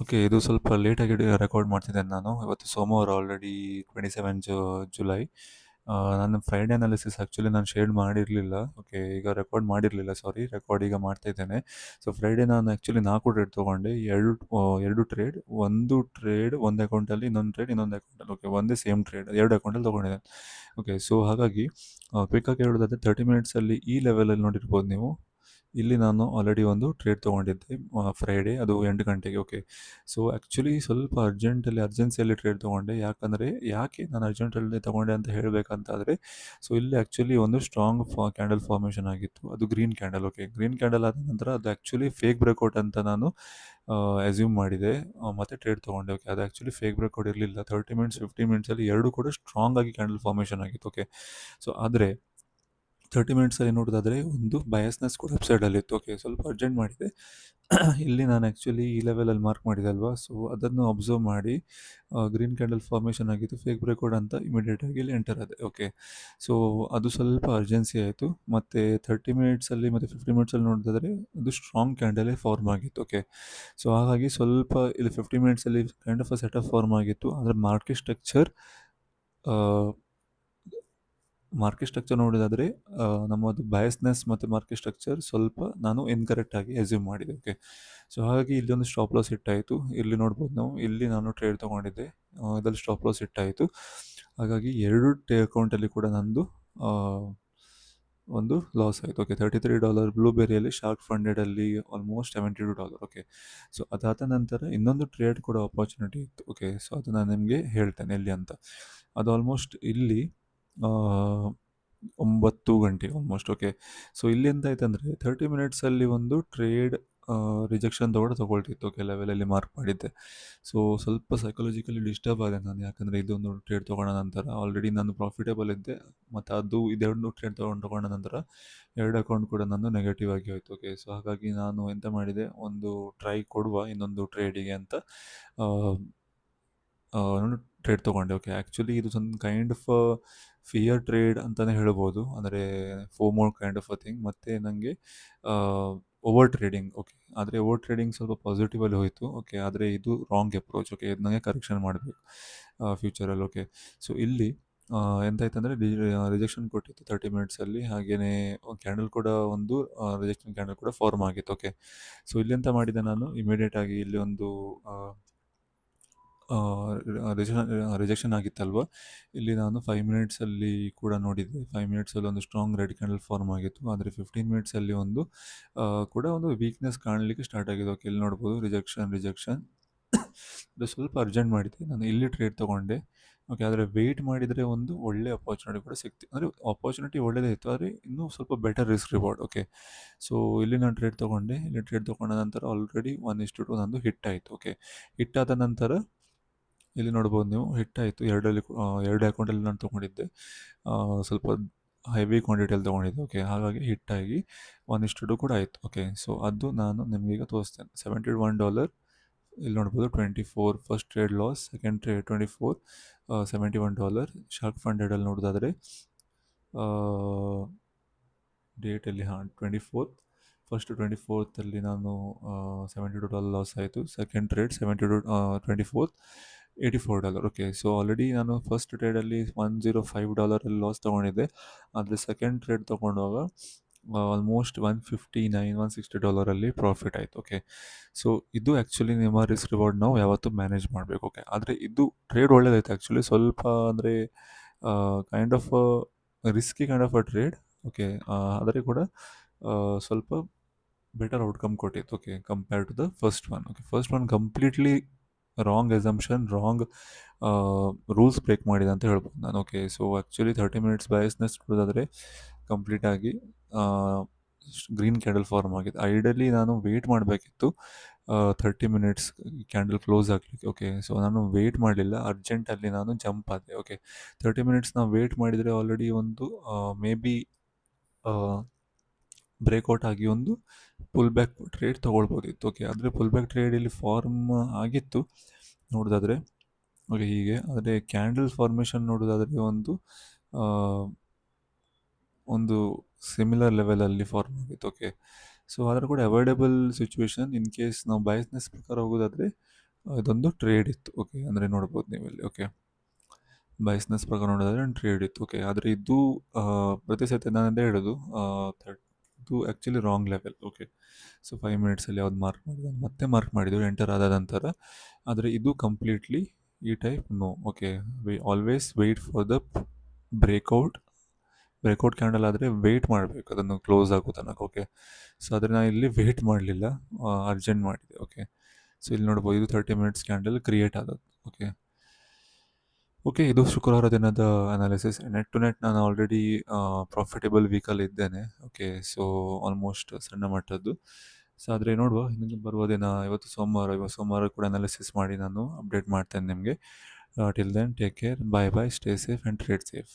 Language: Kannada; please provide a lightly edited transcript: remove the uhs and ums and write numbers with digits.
ಓಕೆ. ಇದು ಸ್ವಲ್ಪ ಲೇಟಾಗಿ ರೆಕಾರ್ಡ್ ಮಾಡ್ತಿದ್ದೇನೆ ನಾನು. ಇವತ್ತು ಸೋಮವಾರ ಆಲ್ರೆಡಿ 27 ಜುಲೈ. ನಾನು ಫ್ರೈಡೆ ಅನಾಲಿಸಿಸ್ ಆ್ಯಕ್ಚುಲಿ ನಾನು ಶೇರ್ ಮಾಡಿರಲಿಲ್ಲ. ಓಕೆ. ಈಗ ರೆಕಾರ್ಡ್ ಮಾಡಿರಲಿಲ್ಲ, ಸಾರಿ. ರೆಕಾರ್ಡ್ ಈಗ ಮಾಡ್ತಾ ಇದ್ದೇನೆ. ಸೊ ಫ್ರೈಡೆ ನಾನು ಆ್ಯಕ್ಚುಲಿ 4 ಟ್ರೇಡ್ ತೊಗೊಂಡೆ. 2 ಟ್ರೇಡ್, ಒಂದು ಟ್ರೇಡ್ ಒಂದು ಅಕೌಂಟಲ್ಲಿ, ಇನ್ನೊಂದು ಟ್ರೇಡ್ ಇನ್ನೊಂದು ಅಕೌಂಟಲ್ಲಿ. ಓಕೆ. ಒಂದೇ ಸೇಮ್ ಟ್ರೇಡ್ 2 ಅಕೌಂಟಲ್ಲಿ ತೊಗೊಂಡಿದ್ದೇನೆ. ಓಕೆ. ಸೊ ಹಾಗಾಗಿ ಕ್ವಿಕ್ಕಾಗಿ ಹೇಳೋದಾದರೆ 30 ಮಿನಿಟ್ಸಲ್ಲಿ ಈ ಲೆವೆಲಲ್ಲಿ ನೋಡಿರ್ಬೋದು ನೀವು. ಇಲ್ಲಿ ನಾನು ಆಲ್ರೆಡಿ ಒಂದು ಟ್ರೇಡ್ ತೊಗೊಂಡಿದ್ದೆ ಫ್ರೈಡೇ, ಅದು 8 ಗಂಟೆಗೆ. ಓಕೆ. ಸೊ ಆ್ಯಕ್ಚುಲಿ ಸ್ವಲ್ಪ ಅರ್ಜೆನ್ಸಿಯಲ್ಲಿ ಟ್ರೇಡ್ ತೊಗೊಂಡೆ. ಯಾಕೆ ನಾನು ಅರ್ಜೆಂಟಲ್ಲಿ ತೊಗೊಂಡೆ ಅಂತ ಹೇಳಬೇಕಂತಾದರೆ, ಸೊ ಇಲ್ಲಿ ಆ್ಯಕ್ಚುಲಿ ಒಂದು ಸ್ಟ್ರಾಂಗ್ ಕ್ಯಾಂಡಲ್ ಫಾರ್ಮೇಷನ್ ಆಗಿತ್ತು. ಅದು green candle. Okay. Green candle ಆದ ನಂತರ ಅದು ಆ್ಯಕ್ಚುಲಿ ಫೇಕ್ ಬ್ರೇಕ್ಔಟ್ ಅಂತ ನಾನು ಅಸ್ಯೂಮ್ ಮಾಡಿದೆ, ಮತ್ತು ಟ್ರೇಡ್ ತೊಗೊಂಡೆ. ಓಕೆ. ಅದು ಆ್ಯಕ್ಚುಲಿ ಫೇಕ್ ಬ್ರೇಕ್ಔಟ್ ಇರಲಿಲ್ಲ. 30 ಮಿನಿಟ್ಸ್ 15 ಮಿನಿಟ್ಸಲ್ಲಿ ಎರಡೂ ಕೂಡ ಸ್ಟ್ರಾಂಗ್ ಆಗಿ ಕ್ಯಾಂಡಲ್ ಫಾರ್ಮೇಷನ್ ಆಗಿತ್ತು. ಓಕೆ. ಸೊ ಆದರೆ 30 ಮಿನಿಟ್ಸಲ್ಲಿ ನೋಡೋದಾದರೆ ಒಂದು ಬಯಾಸ್ನೆಸ್ ಕೂಡ ವೆಬ್ಸೈಟಲ್ಲಿತ್ತು. ಓಕೆ. ಸ್ವಲ್ಪ ಅರ್ಜೆಂಟ್ ಮಾಡಿದೆ. ಇಲ್ಲಿ ನಾನು ಆ್ಯಕ್ಚುಲಿ ಈ ಲೆವೆಲಲ್ಲಿ ಮಾರ್ಕ್ ಮಾಡಿದೆ ಅಲ್ವಾ, ಸೊ ಅದನ್ನು ಅಬ್ಸರ್ವ್ ಮಾಡಿ ಗ್ರೀನ್ ಕ್ಯಾಂಡಲ್ ಫಾರ್ಮೇಷನ್ ಆಗಿತ್ತು, ಫೇಕ್ ಬ್ರೇಕ್ಔಟ್ ಅಂತ ಇಮಿಡಿಯೇಟಾಗಿ ಇಲ್ಲಿ ಎಂಟರ್ ಆದೆ. ಓಕೆ. ಸೊ ಅದು ಸ್ವಲ್ಪ ಅರ್ಜೆನ್ಸಿ ಆಯಿತು. ಮತ್ತು 30 ಮಿನಿಟ್ಸಲ್ಲಿ ಮತ್ತು 50 ಮಿನಿಟ್ಸಲ್ಲಿ ನೋಡೋದಾದರೆ ಅದು ಸ್ಟ್ರಾಂಗ್ ಕ್ಯಾಂಡಲೇ ಫಾರ್ಮ್ ಆಗಿತ್ತು. ಓಕೆ. ಸೊ ಹಾಗಾಗಿ ಸ್ವಲ್ಪ ಇಲ್ಲಿ 50 ಮಿನಿಟ್ಸಲ್ಲಿ kind of a setup form ಆಗಿತ್ತು. ಆದರೆ ಮಾರ್ಕೆಟ್ ಸ್ಟ್ರಕ್ಚರ್ ನೋಡೋದಾದರೆ ನಮ್ಮದು ಬಯಾಸ್ನೆಸ್ ಮತ್ತು ಮಾರ್ಕೆಟ್ ಸ್ಟ್ರಕ್ಚರ್ ಸ್ವಲ್ಪ ನಾನು ಇನ್ಕರೆಕ್ಟಾಗಿ ಅಸ್ಯೂಮ್ ಮಾಡಿದೆ. ಓಕೆ. ಸೊ ಹಾಗಾಗಿ ಇಲ್ಲಿ ಒಂದು ಸ್ಟಾಪ್ ಲಾಸ್ ಹಿಟ್ಟಾಯಿತು. ಇಲ್ಲಿ ನೋಡ್ಬೋದು ನಾವು, ಇಲ್ಲಿ ನಾನು ಟ್ರೇಡ್ ತೊಗೊಂಡಿದ್ದೆ, ಇದರಲ್ಲಿ ಸ್ಟಾಪ್ ಲಾಸ್ ಹಿಟ್ಟಾಯಿತು. ಹಾಗಾಗಿ 2 ಅಕೌಂಟಲ್ಲಿ ಕೂಡ ನಂದು ಒಂದು ಲಾಸ್ ಆಯಿತು. ಓಕೆ. $33 ಬ್ಲೂಬೆರಿಯಲ್ಲಿ, ಶಾರ್ಕ್ ಫಂಡೆಡಲ್ಲಿ ಆಲ್ಮೋಸ್ಟ್ $72. ಓಕೆ. ಸೊ ಅದಾದ ನಂತರ ಇನ್ನೊಂದು ಟ್ರೇಡ್ ಕೂಡ ಆಪರ್ಚುನಿಟಿ ಇತ್ತು. ಓಕೆ. ಸೊ ಅದು ನಾನು ನಿಮಗೆ ಹೇಳ್ತೇನೆ ಎಲ್ಲಿ ಅಂತ. ಅದು ಆಲ್ಮೋಸ್ಟ್ ಇಲ್ಲಿ 9 ಗಂಟೆಗೆ ಆಲ್ಮೋಸ್ಟ್. ಓಕೆ. ಸೊ ಇಲ್ಲಿ ಎಂತಾಯ್ತಂದರೆ 30 ಮಿನಿಟ್ಸಲ್ಲಿ ಒಂದು ಟ್ರೇಡ್ ರಿಜೆಕ್ಷನ್ ತೊಗೊಳ್ತಿತ್ತು. ಓಕೆ. ಲೆವೆಲಲ್ಲಿ ಮಾರ್ಕ್ ಮಾಡಿದ್ದೆ. ಸೊ ಸ್ವಲ್ಪ ಸೈಕಾಲಜಿಕಲಿ ಡಿಸ್ಟರ್ಬ್ ಆದೆ ನಾನು. ಯಾಕಂದರೆ ಇದೊಂದು ಟ್ರೇಡ್ ತೊಗೊಂಡ ನಂತರ ಆಲ್ರೆಡಿ ನಾನು ಪ್ರಾಫಿಟೇಬಲ್ ಇದ್ದೆ, ಮತ್ತು ಅದು ಇದೆರಡು ಟ್ರೇಡ್ ತೊಗೊಂಡ ನಂತರ 2 ಅಕೌಂಟ್ ಕೂಡ ನಾನು ನೆಗೆಟಿವ್ ಆಗಿ ಹೋಯಿತು. ಓಕೆ. ಸೊ ಹಾಗಾಗಿ ನಾನು ಎಂತ ಮಾಡಿದೆ, ಒಂದು ಟ್ರೈ ಕೊಡುವ ಇನ್ನೊಂದು ಟ್ರೇಡಿಗೆ ಅಂತ ನಾನು ಟ್ರೇಡ್ ತೊಗೊಂಡೆ. ಓಕೆ. ಆ್ಯಕ್ಚುಲಿ ಇದು ಒಂದು ಕೈಂಡ್ ಆಫ್ ಫಿಯರ್ ಟ್ರೇಡ್ ಅಂತಲೇ ಹೇಳ್ಬೋದು. ಅಂದರೆ FOMO kind of a thing. ಮತ್ತು ನನಗೆ ಓವರ್ ಟ್ರೇಡಿಂಗ್. ಓಕೆ. ಆದರೆ ಓವರ್ ಟ್ರೇಡಿಂಗ್ ಸ್ವಲ್ಪ ಪಾಸಿಟಿವಲ್ಲಿ ಹೋಯಿತು. ಓಕೆ. ಆದರೆ ಇದು ರಾಂಗ್ ಅಪ್ರೋಚ್. ಓಕೆ. ಇದು ನನಗೆ ಕರೆಕ್ಷನ್ ಮಾಡಬೇಕು ಫ್ಯೂಚರಲ್ಲಿ. ಓಕೆ. ಸೊ ಇಲ್ಲಿ ಎಂತಾಯ್ತಂದರೆ ರಿಜೆಕ್ಷನ್ ಕೊಟ್ಟಿತ್ತು 30 ಮಿನಿಟ್ಸಲ್ಲಿ. ಹಾಗೆಯೇ ಕ್ಯಾಂಡಲ್ ಕೂಡ ಒಂದು ರಿಜೆಕ್ಷನ್ ಕ್ಯಾಂಡಲ್ ಕೂಡ ಫಾರ್ಮ್ ಆಗಿತ್ತು. ಓಕೆ. ಸೊ ಇಲ್ಲಿ ಎಂತ ಮಾಡಿದೆ ನಾನು, ಇಮಿಡಿಯೇಟಾಗಿ ಇಲ್ಲಿ ಒಂದು ರಿಜೆಕ್ಷನ್ ಆಗಿತ್ತಲ್ವ, ಇಲ್ಲಿ ನಾನು 5 ಮಿನಿಟ್ಸಲ್ಲಿ ಕೂಡ ನೋಡಿದ್ದೆ. 5 ಮಿನಿಟ್ಸಲ್ಲಿ ಒಂದು ಸ್ಟ್ರಾಂಗ್ ರೆಡ್ ಕ್ಯಾಂಡಲ್ ಫಾರ್ಮ್ ಆಗಿತ್ತು. ಆದರೆ 15 ಮಿನಿಟ್ಸಲ್ಲಿ ಒಂದು ಕೂಡ ಒಂದು ವೀಕ್ನೆಸ್ ಕಾಣಲಿಕ್ಕೆ ಸ್ಟಾರ್ಟ್ ಆಗಿದೆ. ಓಕೆ. ಇಲ್ಲಿ ನೋಡ್ಬೋದು ರಿಜೆಕ್ಷನ್. ಅದು ಸ್ವಲ್ಪ ಅರ್ಜೆಂಟ್ ಮಾಡಿದೆ, ನಾನು ಇಲ್ಲಿ ಟ್ರೇಡ್ ತೊಗೊಂಡೆ. ಓಕೆ. ಆದರೆ ವೆಯ್ಟ್ ಮಾಡಿದರೆ ಒಂದು ಒಳ್ಳೆ ಅಪಾರ್ಚುನಿಟಿ ಕೂಡ ಸಿಕ್ತು. ಅಂದರೆ ಅಪಾರ್ಚುನಿಟಿ ಒಳ್ಳೆಯದೇ ಇತ್ತು, ಆದರೆ ಇನ್ನೂ ಸ್ವಲ್ಪ better risk reward. Okay. So ಇಲ್ಲಿ ನಾನು ಟ್ರೇಡ್ ತೊಗೊಂಡೆ. ಇಲ್ಲಿ ಟ್ರೇಡ್ ತೊಗೊಂಡ ನಂತರ ಆಲ್ರೆಡಿ 1:2 ನಂದು ಹಿಟ್ ಆಯಿತು. ಓಕೆ. ಹಿಟ್ಟಾದ ನಂತರ ಇಲ್ಲಿ ನೋಡ್ಬೋದು ನೀವು, ಹಿಟ್ಟಾಯಿತು. 2 ಅಕೌಂಟಲ್ಲಿ ನಾನು ತೊಗೊಂಡಿದ್ದೆ. ಸ್ವಲ್ಪ ಹೆವಿ ಕ್ವಾಂಟಿಟಿಯಲ್ಲಿ ತೊಗೊಂಡಿದ್ದೆ. ಓಕೆ. ಹಾಗಾಗಿ ಹಿಟ್ಟಾಗಿ 1:2 ಕೂಡ ಆಯಿತು. ಓಕೆ. ಸೊ ಅದು ನಾನು ನಿಮಗೀಗ ತೋರಿಸ್ತೇನೆ. $71. ಇಲ್ಲಿ ನೋಡ್ಬೋದು 24 first trade loss, second trade 24, $71. Shark ಫಂಡೆಡಲ್ಲಿ ನೋಡೋದಾದರೆ ಡೇಟಲ್ಲಿ 24 ಫಸ್ಟ್ 24ರಲ್ಲಿ ನಾನು $72 ಲಾಸ್ ಆಯಿತು. Second trade 24 $84. Okay. So already ನಾನು ಫಸ್ಟ್ ಟ್ರೇಡಲ್ಲಿ $105 ಲಾಸ್ ತೊಗೊಂಡಿದ್ದೆ. ಆದರೆ ಸೆಕೆಂಡ್ ಟ್ರೇಡ್ ತೊಗೊಂಡಾಗ ಆಲ್ಮೋಸ್ಟ್ $159 $160 ಪ್ರಾಫಿಟ್ ಆಯಿತು. ಓಕೆ. ಸೊ ಇದು ಆ್ಯಕ್ಚುಲಿ ನಿಮ್ಮ ರಿಸ್ಕ್ ರಿವಾರ್ಡ್ ನಾವು ಯಾವತ್ತೂ ಮ್ಯಾನೇಜ್ ಮಾಡಬೇಕು. ಓಕೆ. ಆದರೆ ಇದು ಟ್ರೇಡ್ ಒಳ್ಳೆಯದಾಯಿತು ಆ್ಯಕ್ಚುಲಿ. ಸ್ವಲ್ಪ ಅಂದರೆ kind of risky kind of a trade. Okay. ಆದರೆ ಕೂಡ ಸ್ವಲ್ಪ ಬೆಟರ್ ಔಟ್ಕಮ್ ಕೊಟ್ಟಿತ್ತು. Okay. Compare to the first one. Okay. First one completely wrong assumption, wrong rules break ಮಾಡಿದೆ ಅಂತ ಹೇಳ್ಬೋದು ನಾನು. Okay. So actually 30 minutes biasness ನೋಡೋದಾದರೆ ಕಂಪ್ಲೀಟಾಗಿ ಗ್ರೀನ್ ಕ್ಯಾಂಡಲ್ ಫಾರ್ಮ್ ಆಗಿದೆ. ಐಡಲಿ ನಾನು ವೆಯ್ಟ್ ಮಾಡಬೇಕಿತ್ತು 30 ಮಿನಿಟ್ಸ್ ಕ್ಯಾಂಡಲ್ ಕ್ಲೋಸ್ ಆಗಲಿಕ್ಕೆ. ಓಕೆ. ಸೊ ನಾನು ವೆಯ್ಟ್ ಮಾಡಲಿಲ್ಲ, ಅರ್ಜೆಂಟಲ್ಲಿ ನಾನು ಜಂಪ್ ಆದೆ. ಓಕೆ. 30 ಮಿನಿಟ್ಸ್ ನಾವು ವೆಯ್ಟ್ ಮಾಡಿದರೆ ಆಲ್ರೆಡಿ ಒಂದು ಮೇ ಬಿ ಬ್ರೇಕ್ಔಟ್ ಆಗಿ ಒಂದು ಪುಲ್ ಬ್ಯಾಕ್ ಟ್ರೇಡ್ ತೊಗೊಳ್ಬೋದಿತ್ತು. ಓಕೆ. ಆದರೆ ಪುಲ್ ಬ್ಯಾಕ್ ಟ್ರೇಡ್ ಇಲ್ಲಿ ಫಾರ್ಮ್ ಆಗಿತ್ತು ನೋಡೋದಾದರೆ. ಓಕೆ. ಹೀಗೆ. ಆದರೆ ಕ್ಯಾಂಡಲ್ ಫಾರ್ಮೇಷನ್ ನೋಡೋದಾದರೆ ಒಂದು ಸಿಮಿಲರ್ ಲೆವೆಲಲ್ಲಿ ಫಾರ್ಮ್ ಆಗಿತ್ತು. ಓಕೆ. ಸೊ ಆದರೂ ಕೂಡ ಅವಾಯ್ಡಬಲ್ ಸಿಚುವೇಶನ್. ಇನ್ ಕೇಸ್ ನಾವು ಬಯಾಸ್ನೆಸ್ ಪ್ರಕಾರ ಹೋಗೋದಾದರೆ ಇದೊಂದು ಟ್ರೇಡ್ ಇತ್ತು. ಓಕೆ. ಅಂದರೆ ನೋಡ್ಬೋದು ನೀವಿಲ್ಲಿ. ಓಕೆ. ಬೈಸ್ನೆಸ್ ಪ್ರಕಾರ ನೋಡಿದ್ರೆ ಟ್ರೇಡ್ ಇತ್ತು. ಓಕೆ. ಆದರೆ ಇದು ಪ್ರತಿ ಸತಿ ನಾನು ಅದೇ ಹೇಳೋದು, ಇದು actually wrong level. Okay. So 5 ಮಿನಿಟ್ಸಲ್ಲಿ ಯಾವ್ದು ಮಾರ್ಕ್ ಮಾಡಿದೆ ಮತ್ತೆ ಮಾರ್ಕ್ ಮಾಡಿದ್ದು ಎಂಟರ್ ಆದ ನಂತರ. ಆದರೆ ಇದು ಕಂಪ್ಲೀಟ್ಲಿ ಈ ಟೈಪ್ ನೋ. Okay. Always wait for the breakout. Breakout candle ಆದರೆ ವೆಯ್ಟ್ ಮಾಡಬೇಕು ಅದನ್ನು ಕ್ಲೋಸ್ ಆಗೋ ತನಕ. ಓಕೆ. ಸೊ ಆದರೆ ನಾನು ಇಲ್ಲಿ ವೆಯ್ಟ್ ಮಾಡಲಿಲ್ಲ, ಅರ್ಜೆಂಟ್ ಮಾಡಿದೆ. ಓಕೆ. ಸೊ ಇಲ್ಲಿ ನೋಡ್ಬೋದು ಇದು 30 ಮಿನಿಟ್ಸ್ ಕ್ಯಾಂಡಲ್ ಕ್ರಿಯೇಟ್ ಆದದ್ದು. ಓಕೆ. ಓಕೆ. ಇದು ಶುಕ್ರವಾರ ದಿನದ ಅನಾಲಿಸಿಸ್. ನೆಟ್ ಟು ನೆಟ್ ನಾನು ಆಲ್ರೆಡಿ ಪ್ರಾಫಿಟೇಬಲ್ ವೀಕಲ್ಲಿ ಇದ್ದೇನೆ. ಓಕೆ. ಸೊ ಆಲ್ಮೋಸ್ಟ್ ಸಣ್ಣ ಮಟ್ಟದ್ದು. ಸೊ ಆದರೆ ನೋಡುವ ಇನ್ನು ಬರುವ ದಿನ. ಇವತ್ತು ಸೋಮವಾರ ಕೂಡ ಅನಾಲಿಸಿಸ್ ಮಾಡಿ ನಾನು ಅಪ್ಡೇಟ್ ಮಾಡ್ತೇನೆ ನಿಮಗೆ. Till then take care. Bye bye. Stay safe and trade safe.